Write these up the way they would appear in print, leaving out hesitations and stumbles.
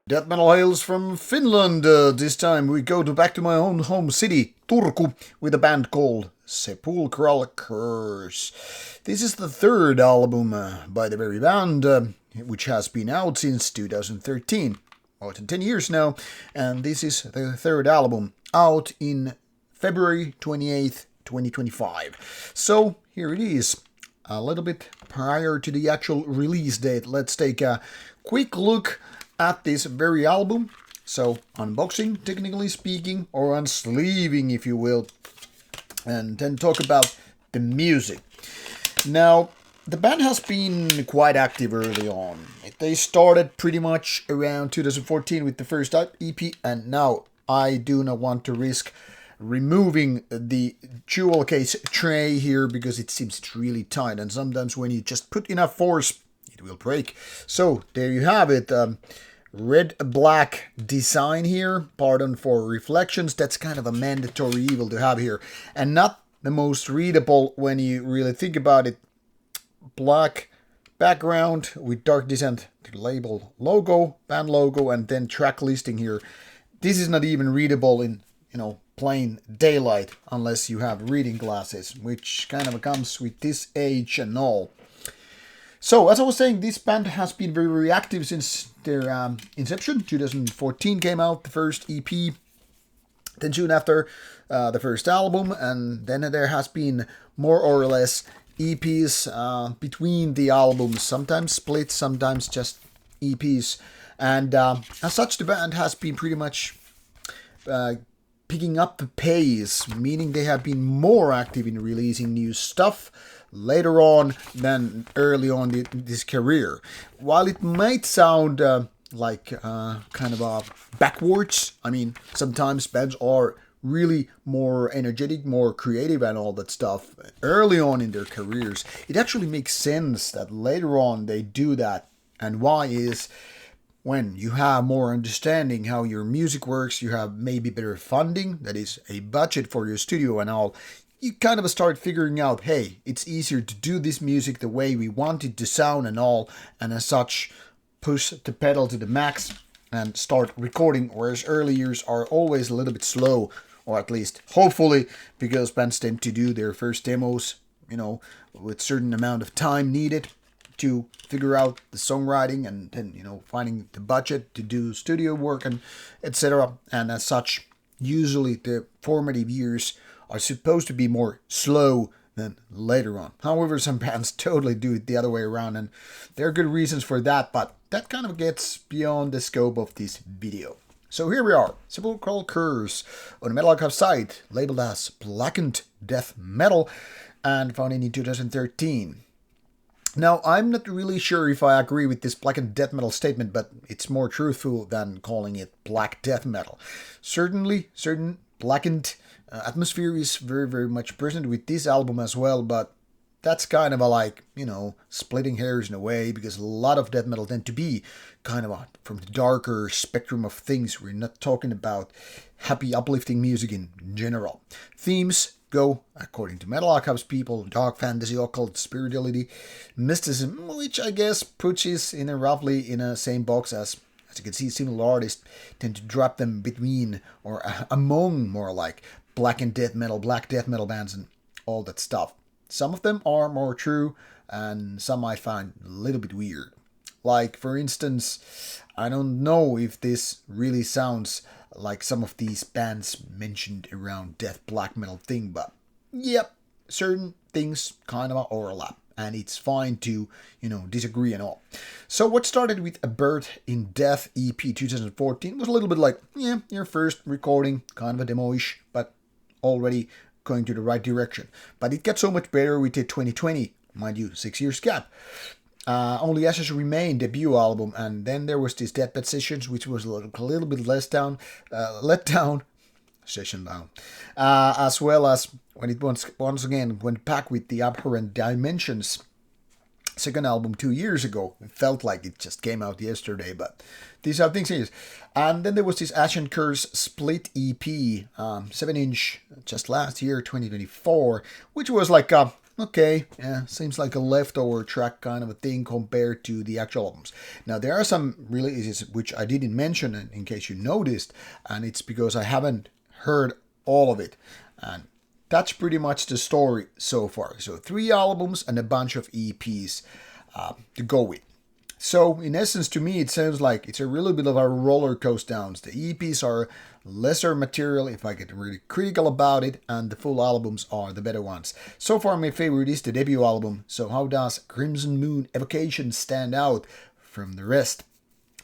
Death metal hails from Finland. This time we go back to my own home city, Turku, with a band called Sepulchral Curse. This is the third album by the very band, which has been out since 2013, more than 10 years now, and this is the third album, out in February 28th, 2025. So here it is, a little bit prior to the actual release date. Let's take a quick look at this very album. So unboxing, technically speaking, or unsleeving if you will, and then talk about the music. Now, the band has been quite active early on. They started pretty much around 2014 with the first EP, and now I do not want to risk removing the jewel case tray here because it seems really tight, and sometimes when you just put enough force it will break. So there you have it. Red-black design here. Pardon for reflections. That's kind of a mandatory evil to have here. And not the most readable when you really think about it. Black background with dark descent to label logo, band logo, and then track listing here. This is not even readable in, plain daylight unless you have reading glasses, which kind of comes with this age and all. So, as I was saying, this band has been very, very active since their inception. 2014 came out, the first EP. Then soon after, the first album. And then there has been more or less EPs between the albums. Sometimes split, sometimes just EPs. And as such, the band has been pretty much picking up the pace, meaning they have been more active in releasing new stuff later on than early on in this career. While it might sound like kind of backwards, I mean, sometimes bands are really more energetic, more creative and all that stuff early on in their careers. It actually makes sense that later on they do that. And why is when you have more understanding how your music works, you have maybe better funding, that is a budget for your studio and all, you kind of start figuring out, hey, it's easier to do this music the way we want it to sound and all, and as such, push the pedal to the max and start recording, whereas early years are always a little bit slow, or at least, hopefully, because bands tend to do their first demos, with certain amount of time needed to figure out the songwriting and then, finding the budget to do studio work and etc. And as such, usually the formative years are supposed to be more slow than later on. However, some bands totally do it the other way around, and there are good reasons for that, but that kind of gets beyond the scope of this video. So here we are, Sepulchral Curse on the Metal Archive site, labeled as Blackened Death Metal, and founded in 2013. Now, I'm not really sure if I agree with this blackened death metal statement, but it's more truthful than calling it black death metal. Certainly, certain blackened atmosphere is very, very much present with this album as well, but that's kind of splitting hairs in a way, because a lot of death metal tend to be kind of from the darker spectrum of things. We're not talking about happy, uplifting music in general. Themes go, according to Metal Archives people, dark fantasy, occult, spirituality, mysticism, which I guess puts us roughly in a same box as you can see, similar artists tend to drop them between or among more like black death metal bands and all that stuff. Some of them are more true, and some I find a little bit weird. Like, for instance, I don't know if this really sounds like some of these bands mentioned around death black metal thing, but yep, certain things kind of overlap, and it's fine to, disagree and all. So what started with A Birth in Death EP 2014 was a little bit like, your first recording, kind of a demo-ish, but already going to the right direction. But it got so much better with the 2020, mind you, 6 years gap. Only Ashes Remain debut album, and then there was this Deathbed Sessions, which was a little bit let down, session down, as well as when it once again went back with the Abhorrent Dimensions second album 2 years ago. It felt like it just came out yesterday, but these are things serious. And then there was this Ashen Curse split EP, 7-inch, just last year, 2024, which was like a okay, yeah, seems like a leftover track kind of a thing compared to the actual albums. Now, there are some releases which I didn't mention in case you noticed, and it's because I haven't heard all of it. And that's pretty much the story so far. So, 3 albums and a bunch of EPs to go with. So, in essence, to me, it sounds like it's a really bit of a roller coaster downs. The EPs are lesser material, if I get really critical about it, and the full albums are the better ones. So far, my favorite is the debut album. So, how does Crimson Moon Evocations stand out from the rest?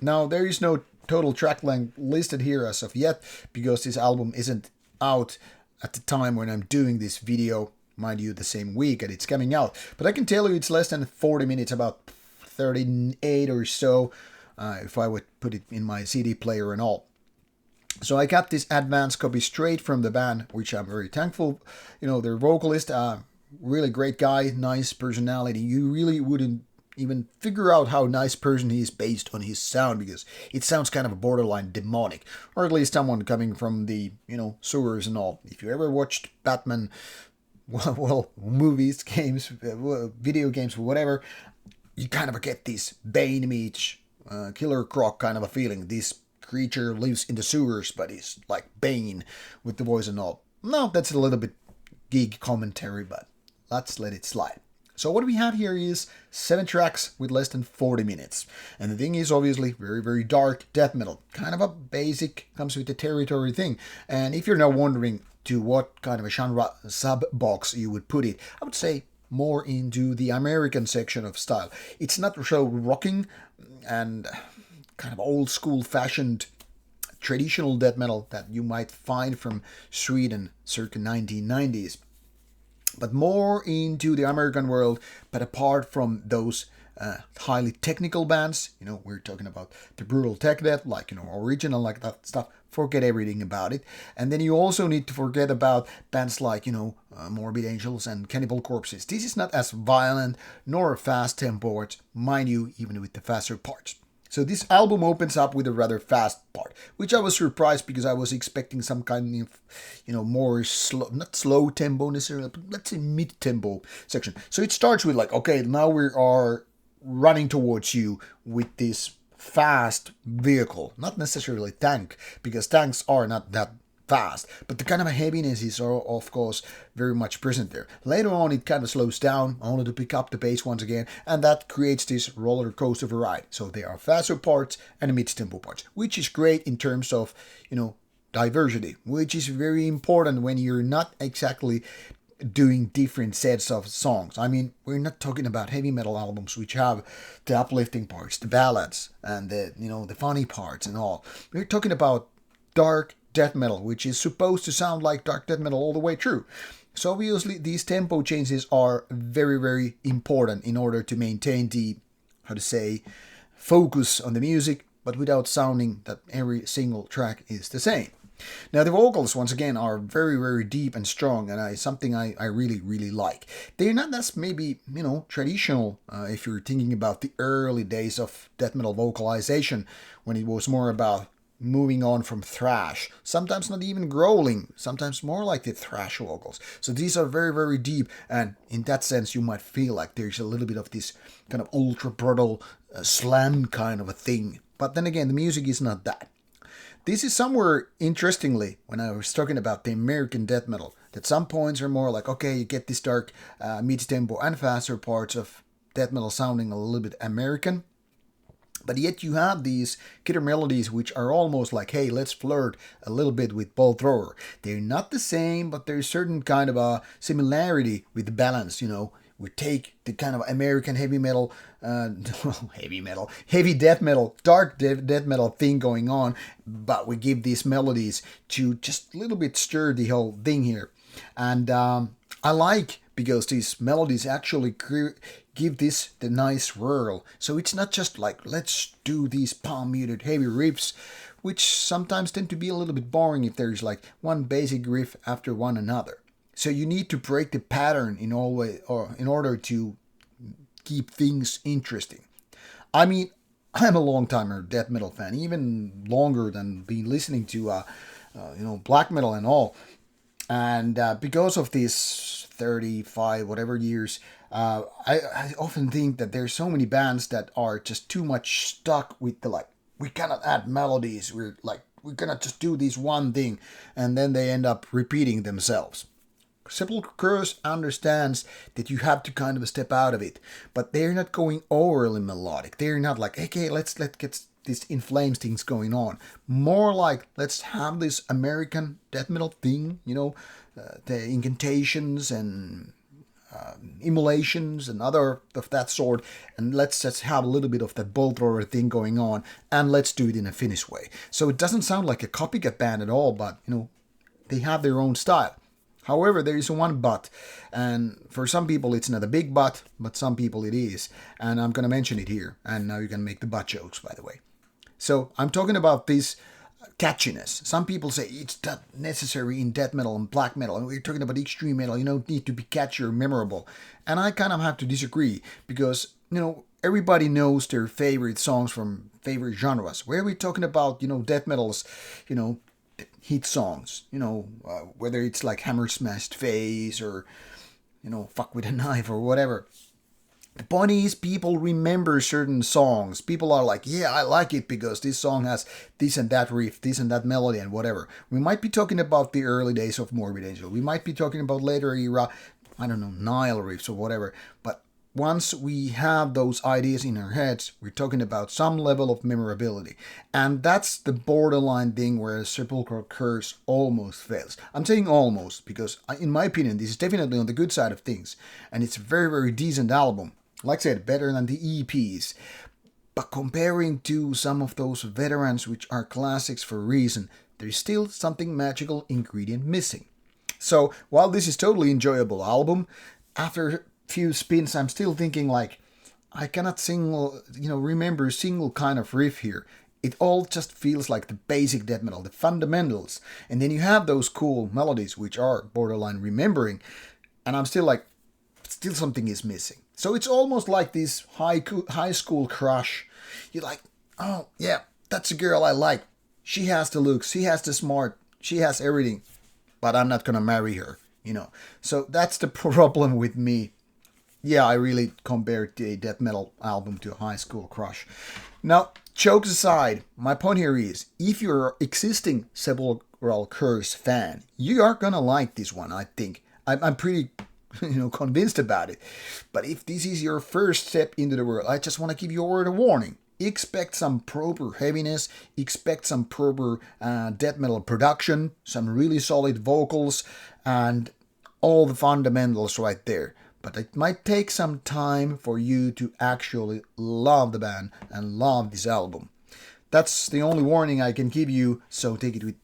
Now, there is no total track length listed here as of yet, because this album isn't out at the time when I'm doing this video. Mind you, the same week that it's coming out. But I can tell you it's less than 40 minutes, about 38 or so, if I would put it in my CD player and all. So I got this advanced copy straight from the band, which I'm very thankful. You know, their vocalist, really great guy, nice personality. You really wouldn't even figure out how nice person he is based on his sound, because it sounds kind of borderline demonic, or at least someone coming from the, sewers and all. If you ever watched Batman, well, movies, games, video games, whatever, you kind of get this Bane meets Killer Croc kind of a feeling. This creature lives in the sewers, but he's like Bane with the voice and all. No, that's a little bit geek commentary, but let's let it slide. So what we have here is 7 tracks with less than 40 minutes. And the thing is obviously very, very dark death metal. Kind of a basic, comes with the territory thing. And if you're now wondering to what kind of a genre sub-box you would put it, I would say more into the American section of style. It's not so rocking and kind of old school fashioned traditional death metal that you might find from Sweden circa 1990s, but more into the American world. But apart from those highly technical bands, we're talking about the brutal tech death, like, original, like that stuff. Forget everything about it. And then you also need to forget about bands like, Morbid Angels and Cannibal Corpses. This is not as violent nor fast tempo, mind you, even with the faster parts. So this album opens up with a rather fast part, which I was surprised because I was expecting some kind of, more slow, not slow tempo necessarily, but let's say mid-tempo section. So it starts with like, okay, now we are running towards you with this fast vehicle, not necessarily tank, because tanks are not that fast, but the kind of a heaviness is of course very much present there. Later on it kind of slows down only to pick up the pace once again, and that creates this roller coaster of a ride. So there are faster parts and mid-tempo parts, which is great in terms of diversity, which is very important when you're not exactly doing different sets of songs. I mean, we're not talking about heavy metal albums which have the uplifting parts, the ballads, and the funny parts and all. We're talking about dark death metal, which is supposed to sound like dark death metal all the way through. So obviously these tempo changes are very, very important in order to maintain the, focus on the music, but without sounding that every single track is the same. Now the vocals, once again, are very, very deep and strong, and something I really, really like. They're not as maybe, traditional if you're thinking about the early days of death metal vocalization, when it was more about moving on from thrash, sometimes not even growling, sometimes more like the thrash vocals. So these are very, very deep, and in that sense you might feel like there's a little bit of this kind of ultra brutal slam kind of a thing. But then again, the music is not that. This is somewhere, interestingly, when I was talking about the American death metal, that some points are more like, okay, you get this dark mid-tempo and faster parts of death metal sounding a little bit American, but yet you have these killer melodies which are almost like, hey, let's flirt a little bit with Ball Thrower. They're not the same, but there's certain kind of a similarity with the balance, We take the kind of American heavy metal, heavy death metal, dark death metal thing going on, but we give these melodies to just a little bit stir the whole thing here. And I like, because these melodies actually give this the nice whirl. So it's not just like, let's do these palm-muted heavy riffs, which sometimes tend to be a little bit boring if there's like one basic riff after one another. So you need to break the pattern in order to keep things interesting. I mean, I'm a long-timer death metal fan, even longer than been listening to black metal and all. And because of this 35, whatever years, I often think that there's so many bands that are just too much stuck with the, like, we cannot add melodies. We're gonna just do this one thing, and then they end up repeating themselves. Sepulchral Curse understands that you have to kind of step out of it, but they're not going overly melodic. They're not like, okay, let's get this In Flames things going on. More like, let's have this American death metal thing, the incantations and immolations and other of that sort, and let's just have a little bit of that bolt thrower thing going on, and let's do it in a Finnish way. So it doesn't sound like a copycat band at all, but they have their own style. However, there is one but, and for some people it's not a big but some people it is, and I'm gonna mention it here, and now you can make the but jokes, by the way. So I'm talking about this catchiness. Some people say it's not necessary in death metal and black metal, and we're talking about extreme metal. You don't need to be catchy or memorable. And I kind of have to disagree, because everybody knows their favorite songs from favorite genres. Where are we talking about death metal's hit songs? Whether it's like Hammer Smashed Face or Fuck with a Knife or whatever. The point is, people remember certain songs. People are like, yeah, I like it because this song has this and that riff, this and that melody, and whatever. We might be talking about the early days of Morbid Angel. We might be talking about later era, I don't know, Nile riffs or whatever. But once we have those ideas in our heads, we're talking about some level of memorability. And that's the borderline thing where Sepulchral Curse almost fails. I'm saying almost because, in my opinion, this is definitely on the good side of things. And it's a very, very decent album. Like I said, better than the EPs. But comparing to some of those veterans, which are classics for a reason, there's still something magical ingredient missing. So, while this is totally enjoyable album, after a few spins, I'm still thinking like, I cannot remember a single kind of riff here. It all just feels like the basic death metal, the fundamentals. And then you have those cool melodies, which are borderline remembering. And I'm still like, still something is missing. So it's almost like this high school crush. You're like, oh yeah, that's a girl I like. She has the looks, she has the smart, she has everything, but I'm not gonna marry her, So that's the problem with me. Yeah, I really compared a death metal album to a high school crush. Now, jokes aside, my point here is, if you're an existing Sepulchral Curse fan, you are gonna like this one, I think. I'm pretty convinced about it. But if this is your first step into the world, I just want to give you a word of warning. Expect some proper heaviness, expect some proper death metal production, some really solid vocals, and all the fundamentals right there. But it might take some time for you to actually love the band and love this album. That's the only warning I can give you, so take it with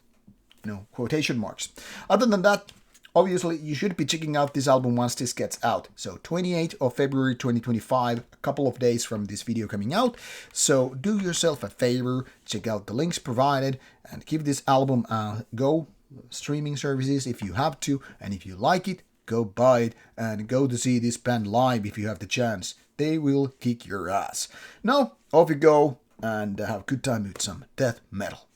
quotation marks. Other than that, obviously, you should be checking out this album once this gets out. So 28th of February 2025, a couple of days from this video coming out. So do yourself a favor, check out the links provided, and give this album a go. Streaming services if you have to, and if you like it, go buy it, and go to see this band live if you have the chance. They will kick your ass. Now, off you go, and have a good time with some death metal.